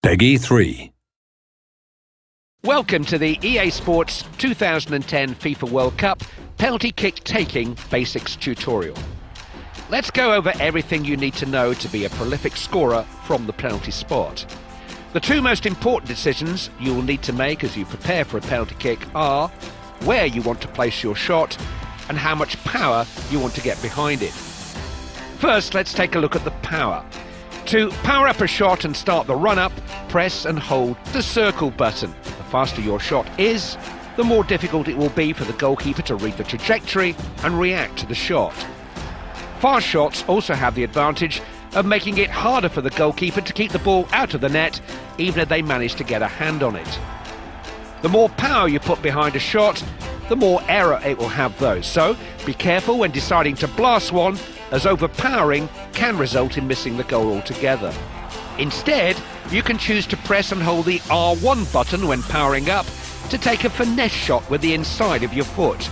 Peggy 3. Welcome to the EA Sports 2010 FIFA World Cup penalty kick taking basics tutorial. Let's go over everything you need to know to be a prolific scorer from the penalty spot. The two most important decisions you will need to make as you prepare for a penalty kick are where you want to place your shot and how much power you want to get behind it. First, let's take a look at the power. To power up a shot and start the run-up, press and hold the circle button. The faster your shot is, the more difficult it will be for the goalkeeper to read the trajectory and react to the shot. Fast shots also have the advantage of making it harder for the goalkeeper to keep the ball out of the net, even if they manage to get a hand on it. The more power you put behind a shot, the more error it will have though. So be careful when deciding to blast one, as overpowering can result in missing the goal altogether. Instead, you can choose to press and hold the R1 button when powering up to take a finesse shot with the inside of your foot.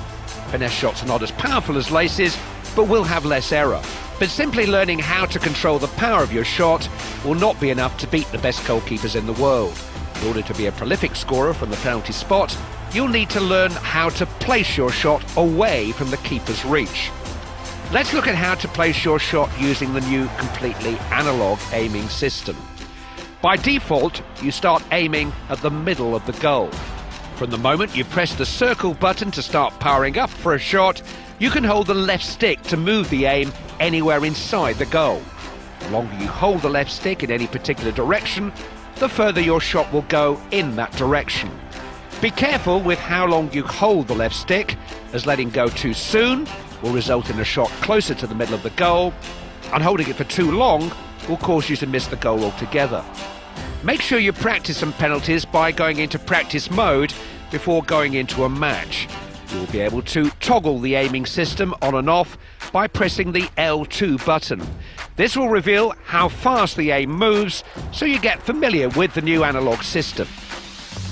Finesse shots are not as powerful as laces, but will have less error. But simply learning how to control the power of your shot will not be enough to beat the best goalkeepers in the world. In order to be a prolific scorer from the penalty spot, you'll need to learn how to place your shot away from the keeper's reach. Let's look at how to place your shot using the new completely analog aiming system. By default, you start aiming at the middle of the goal. From the moment you press the circle button to start powering up for a shot, you can hold the left stick to move the aim anywhere inside the goal. The longer you hold the left stick in any particular direction, the further your shot will go in that direction. Be careful with how long you hold the left stick, as letting go too soon will result in a shot closer to the middle of the goal, and holding it for too long will cause you to miss the goal altogether. Make sure you practice some penalties by going into practice mode before going into a match. You will be able to toggle the aiming system on and off by pressing the L2 button. This will reveal how fast the aim moves, so you get familiar with the new analog system.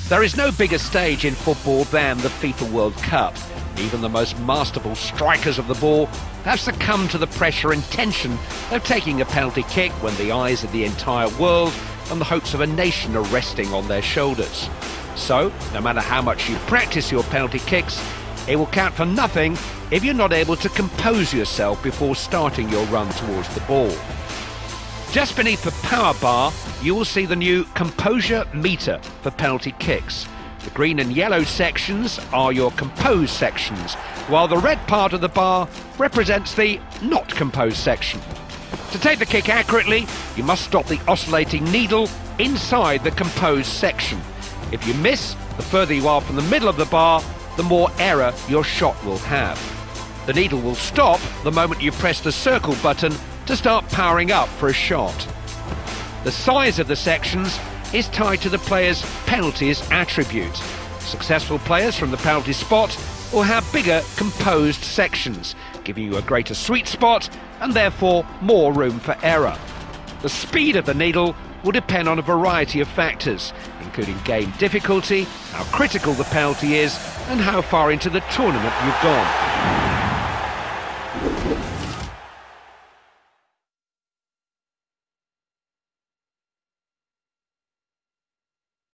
There is no bigger stage in football than the FIFA World Cup. Even the most masterful strikers of the ball have succumbed to the pressure and tension of taking a penalty kick when the eyes of the entire world and the hopes of a nation are resting on their shoulders. So, no matter how much you practice your penalty kicks, it will count for nothing if you're not able to compose yourself before starting your run towards the ball. Just beneath the power bar, you will see the new composure meter for penalty kicks. The green and yellow sections are your composed sections, while the red part of the bar represents the not composed section. To take the kick accurately, you must stop the oscillating needle inside the composed section. If you miss, the further you are from the middle of the bar, the more error your shot will have. The needle will stop the moment you press the circle button to start powering up for a shot. The size of the sections is tied to the player's penalties attribute. Successful players from the penalty spot will have bigger composed sections, giving you a greater sweet spot and therefore more room for error. The speed of the needle will depend on a variety of factors, including game difficulty, how critical the penalty is, and how far into the tournament you've gone.